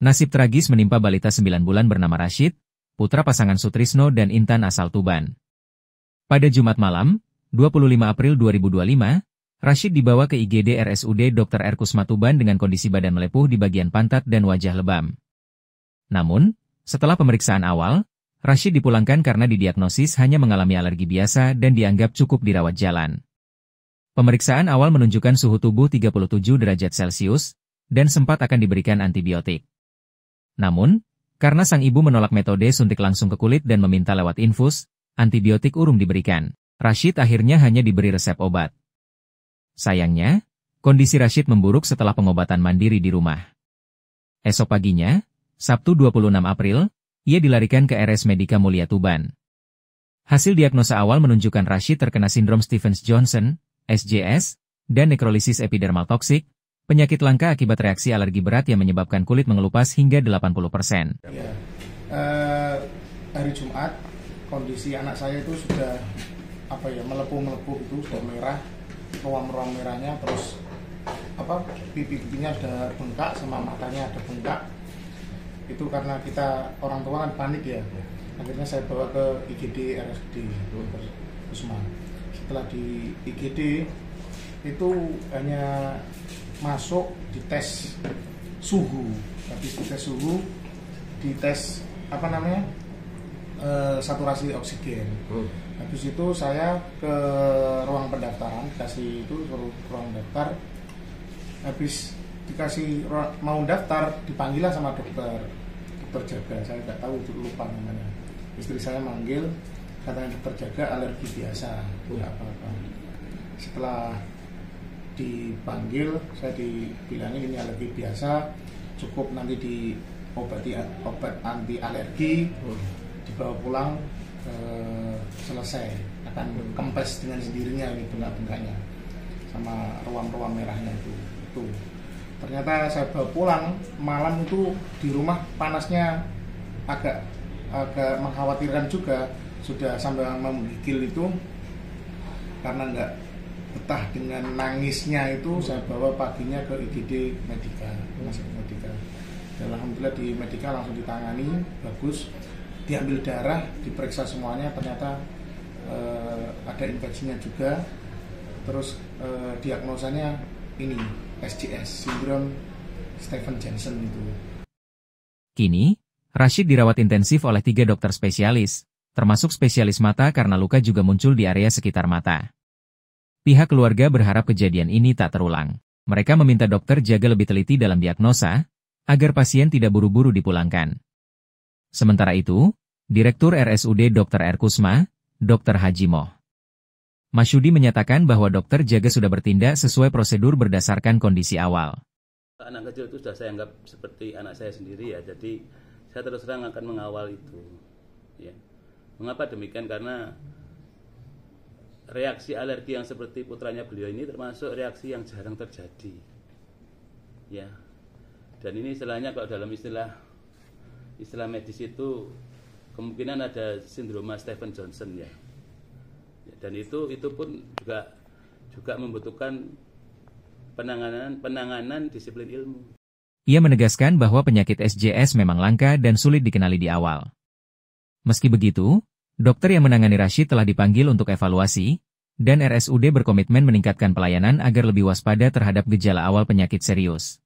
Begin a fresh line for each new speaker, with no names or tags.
Nasib tragis menimpa balita 9 bulan bernama Rashid, putra pasangan Sutrisno dan Intan asal Tuban. Pada Jumat malam, 25 April 2025, Rashid dibawa ke IGD RSUD Dr. Erkusma Tuban dengan kondisi badan melepuh di bagian pantat dan wajah lebam. Namun, setelah pemeriksaan awal, Rashid dipulangkan karena didiagnosis hanya mengalami alergi biasa dan dianggap cukup dirawat jalan. Pemeriksaan awal menunjukkan suhu tubuh 37 derajat Celcius, dan sempat akan diberikan antibiotik. Namun, karena sang ibu menolak metode suntik langsung ke kulit dan meminta lewat infus, antibiotik urung diberikan. Rashid akhirnya hanya diberi resep obat. Sayangnya, kondisi Rashid memburuk setelah pengobatan mandiri di rumah. Esok paginya, Sabtu 26 April, ia dilarikan ke RS Medika Mulia Tuban. Hasil diagnosa awal menunjukkan Rashid terkena sindrom Stevens-Johnson, SJS, dan nekrolisis epidermal toksik, penyakit langka akibat reaksi alergi berat yang menyebabkan kulit mengelupas hingga 80%.
Ya, hari Jumat, kondisi anak saya itu sudah melepuh-melepuh, itu sudah merah, ruam-ruam merahnya, terus pipi-pipinya ada bengkak, sama matanya ada bengkak. Itu karena kita orang tua kan panik ya. Akhirnya saya bawa ke IGD RSUD Dr. Erkusma. Setelah di IGD itu hanya masuk dites suhu, habis dites suhu, dites saturasi oksigen. Habis itu saya ke ruang pendaftaran, kasih itu ruang daftar. Habis dikasih mau daftar, dipanggil sama dokter jaga, saya nggak tahu, lupa namanya. Istri saya manggil, katanya dokter jaga alergi biasa, nggak apa-apa. Setelah dipanggil, saya dibilangin ini alergi biasa, cukup nanti diobati obat anti alergi, dibawa pulang, selesai, akan kempes dengan sendirinya ini bengkak-bengkaknya sama ruam-ruam merahnya itu. Ternyata saya bawa pulang malam itu di rumah panasnya agak mengkhawatirkan juga, sudah sampai menggigil itu karena nggak betah dengan nangisnya itu. Saya bawa paginya ke IGD Medika, masuk Medika. Dan alhamdulillah di Medika langsung ditangani bagus, diambil darah, diperiksa semuanya, ternyata ada infeksinya juga. Terus diagnosanya ini SJS, sindrom Stevens-Johnson itu.
Kini, Rashid dirawat intensif oleh 3 dokter spesialis, termasuk spesialis mata karena luka juga muncul di area sekitar mata. Pihak keluarga berharap kejadian ini tak terulang. Mereka meminta dokter jaga lebih teliti dalam diagnosa, agar pasien tidak buru-buru dipulangkan. Sementara itu, Direktur RSUD Dr. Erkusma, Dr. Hajimoh Masyudi menyatakan bahwa dokter jaga sudah bertindak sesuai prosedur berdasarkan kondisi awal.
Anak kecil itu sudah saya anggap seperti anak saya sendiri ya, jadi saya terus terang akan mengawal itu. Ya. Mengapa demikian? Karena reaksi alergi yang seperti putranya beliau ini termasuk reaksi yang jarang terjadi. Ya. Dan ini istilahnya kalau dalam istilah medis itu kemungkinan ada sindroma Stevens-Johnson ya. Dan itu pun juga membutuhkan penanganan disiplin ilmu.
Ia menegaskan bahwa penyakit SJS memang langka dan sulit dikenali di awal. Meski begitu, dokter yang menangani Rashid telah dipanggil untuk evaluasi, dan RSUD berkomitmen meningkatkan pelayanan agar lebih waspada terhadap gejala awal penyakit serius.